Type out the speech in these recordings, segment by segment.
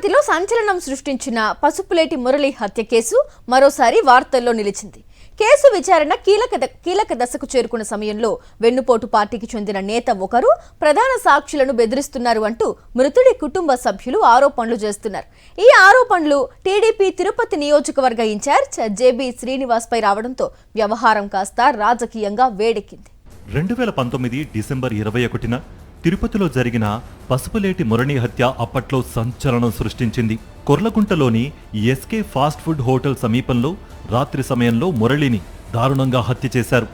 తిరుపతిలో సంచలనం సృష్టించిన పసుపులేటి మురళి హత్య కేసు మరోసారి వార్తల్లో నిలిచింది. కేసు విచారణ కీలక దశకు చేరుకున్న సమయంలో వెన్నుపోటు పార్టీకి చెందిన నేత ఒకరు ప్రధాన సాక్షులను బెదిరిస్తున్నారు అంటూ మృతుడి కుటుంబ సభ్యులు ఆరోపణలు చేస్తున్నారు. ఈ ఆరోపణలు టీడీపీ తిరుపతి నియోజకవర్గ ఇన్ఛార్జ్ జేబీ శ్రీనివాస్ పై రావడంతో వ్యవహారం కాస్త రాజకీయంగా వేడెక్కింది. 2019 డిసెంబర్ 21న తిరుపతిలో జరిగిన పసుపులేటి మురళి హత్య అప్పట్లో సంచలనం సృష్టించింది. కొర్లగుంటలోని ఎస్కే ఫాస్ట్ ఫుడ్ హోటల్ సమీపంలో రాత్రి సమయంలో మురళిని దారుణంగా హత్య చేశారు.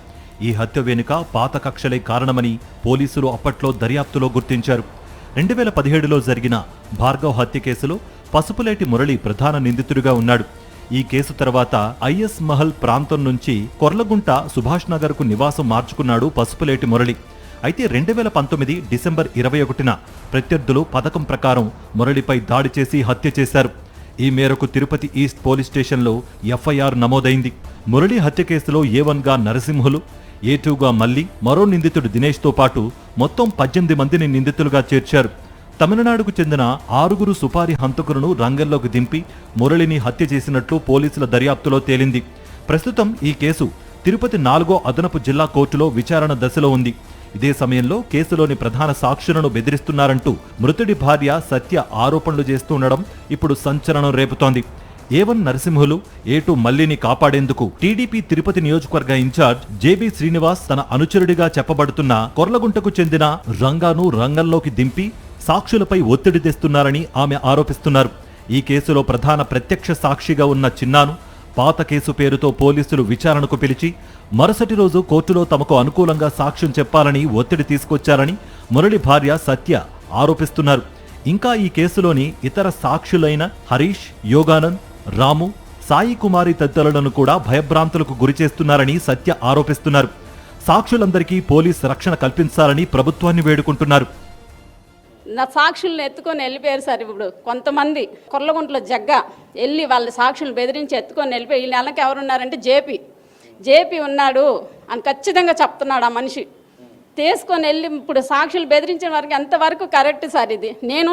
ఈ హత్య వెనుక పాత కక్షలే కారణమని పోలీసులు అప్పట్లో దర్యాప్తులో గుర్తించారు. 2017లో జరిగిన భార్గవ్ హత్య కేసులో పసుపులేటి మురళి ప్రధాన నిందితుడిగా ఉన్నాడు. ఈ కేసు తర్వాత ఐఎస్ మహల్ ప్రాంతం నుంచి కొర్లగుంట సుభాష్ నగర్కు నివాసం మార్చుకున్నాడు పసుపులేటి మురళి. అయితే 2019 డిసెంబర్ 21న ప్రత్యర్థులు పథకం ప్రకారం మురళిపై దాడి చేసి హత్య చేశారు. ఈ మేరకు తిరుపతి ఈస్ట్ పోలీస్ స్టేషన్లో ఎఫ్ఐఆర్ నమోదైంది. మురళి హత్య కేసులో A1గా నరసింహులు, A2గా మల్లి, మరో నిందితుడు దినేష్తో పాటు మొత్తం 18 మందిని నిందితులుగా చేర్చారు. తమిళనాడుకు చెందిన 6 సుపారీ హంతకులను రంగంలోకి దింపి మురళిని హత్య చేసినట్లు పోలీసుల దర్యాప్తులో తేలింది. ప్రస్తుతం ఈ కేసు తిరుపతి 4వ అదనపు జిల్లా కోర్టులో విచారణ దశలో ఉంది. ఇదే సమయంలో కేసులోని ప్రధాన సాక్షులను బెదిరిస్తున్నారంటూ మృతుడి భార్య సత్య ఆరోపణలు చేస్తుండడం ఇప్పుడు సంచలనం రేపుతోంది. A1 నరసింహులు, A2 మల్లిని కాపాడేందుకు టీడీపీ తిరుపతి నియోజకవర్గ ఇన్ఛార్జ్ జేబీ శ్రీనివాస్ తన అనుచరుడిగా చెప్పబడుతున్న కొర్లగుంటకు చెందిన రంగాను రంగంలోకి దింపి సాక్షులపై ఒత్తిడి తెస్తున్నారని ఆమె ఆరోపిస్తున్నారు. ఈ కేసులో ప్రధాన ప్రత్యక్ష సాక్షిగా ఉన్న చిన్నాను పాత కేసు పేరుతో పోలీసులు విచారణకు పిలిచి మరుసటి రోజు కోర్టులో తమకు అనుకూలంగా సాక్ష్యం చెప్పాలని ఒత్తిడి తీసుకొచ్చారని మురళి భార్య సత్య ఆరోపిస్తున్నారు. ఇంకా ఈ కేసులోని ఇతర సాక్షులైన హరీష్, యోగానంద్, రాము, సాయి కుమారి తదితరులను కూడా భయభ్రాంతులకు గురిచేస్తున్నారని సత్య ఆరోపిస్తున్నారు. సాక్షులందరికీ పోలీస్ రక్షణ కల్పించాలని ప్రభుత్వాన్ని వేడుకుంటున్నారు. నా సాక్షులను ఎత్తుకొని వెళ్ళిపోయారు సార్. ఇప్పుడు కొంతమంది కొర్లగుంటలో జగ్గ వెళ్ళి వాళ్ళ సాక్షులను బెదిరించి ఎత్తుకొని వెళ్ళిపోయి వీళ్ళ నెలకి ఎవరున్నారంటే జేపీ ఉన్నాడు అని ఖచ్చితంగా చెప్తున్నాడు. ఆ మనిషి తీసుకొని వెళ్ళి ఇప్పుడు సాక్షులు బెదిరించిన వరకు ఎంతవరకు కరెక్ట్ సార్ ఇది?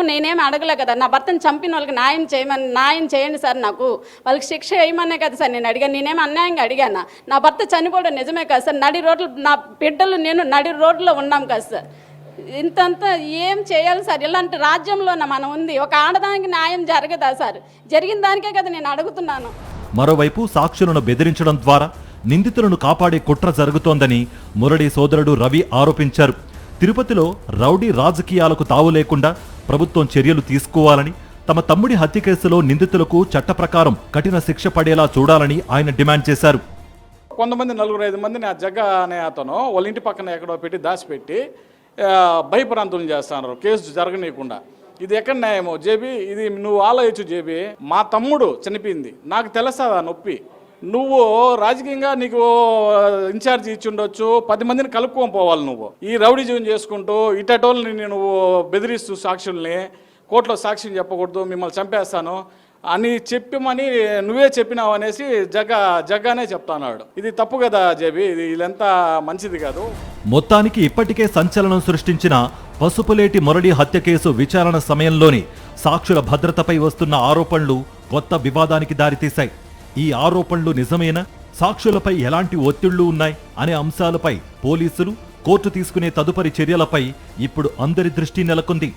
నేనేమి అడగలే కదా. నా భర్తను చంపిన వాళ్ళకి న్యాయం చేయండి సార్, నాకు వాళ్ళకి శిక్ష వేయమనే కదా సార్ నేను అడిగాను. నేనేమి అన్యాయంగా అడిగానా? నా భర్త చనిపోవడం నిజమే కదా సార్. నడి రోడ్లు నా బిడ్డలు నేను నడి రోడ్లో ఉన్నాం కదా సార్. ఇంతంతా ఏం చేయాలి సార్? ఇలాంటి రాజ్యంలోన మనం ఉంది. ఒక ఆడదానికి న్యాయం జరగదా సార్? జరిగిన దానికే కదా నేను అడుగుతున్నాను. మరోవైపు సాక్షులను బెదిరించడం ద్వారా నిందితులను కాపాడే కుట్ర జరుగుతోందని మురళి సోదరుడు రవి ఆరోపించారు. తిరుపతిలో రౌడీ రాజకీయాలకు తావు లేకుండా ప్రభుత్వం చర్యలు తీసుకోవాలని, తమ తమ్ముడి హత్య కేసులో నిందితులకు చట్ట ప్రకారం కఠిన శిక్ష పడేలా చూడాలని ఆయన డిమాండ్ చేశారు. కొంతమంది 4-5 మందిని ఆ జగ్గ అనే అతను వాళ్ళ ఇంటి పక్కన ఎక్కడో పెట్టి దాచిపెట్టి భయప్రాంతులు చేస్తున్నారు కేసు జరగనీయకుండా. ఇది ఎక్కడ న్యాయమో జేబీ? ఇది నువ్వు ఆలోచించు జేబీ. మా తమ్ముడు చనిపోయింది, నాకు తెలుస్తుందా నొప్పి? నువ్వు రాజకీయంగా నీకు ఇన్ఛార్జ్ ఇచ్చి ఉండొచ్చు, 10 మందిని కలుపుకొని పోవాలి. నువ్వు ఈ రౌడీ జీవనం చేసుకుంటూ ఇటోళ్ళని నువ్వు బెదిరిస్తూ సాక్షుల్ని కోర్టులో సాక్ష్యం చెప్పకూడదు, మిమ్మల్ని చంపేస్తాను అని చెప్పమని నువ్వే చెప్పినావు అనేసి జగ్గానే చెప్తాన్నాడు. ఇది తప్పు కదా జేబీ, ఇది ఇదంతా మంచిది కాదు. మొత్తానికి ఇప్పటికే సంచలనం సృష్టించిన పసుపులేటి మురళి హత్య కేసు విచారణ సమయంలోనే సాక్షుల భద్రతపై వస్తున్న ఆరోపణలు కొత్త వివాదానికి దారితీశాయి. ఈ ఆరోపణలు నిజమేనా? సాక్షులపై ఎలాంటి ఒత్తిళ్లు ఉన్నాయి అనే అంశాలపై పోలీసులు, కోర్టు తీసుకునే తదుపరి చర్యలపై ఇప్పుడు అందరి దృష్టి నెలకొంది.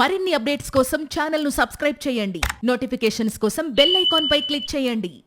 మరిన్ని అప్డేట్స్ కోసం ఛానల్ను సబ్స్క్రైబ్ చేయండి. నోటిఫికేషన్స్ కోసం బెల్ ఐకాన్ పై క్లిక్ చేయండి.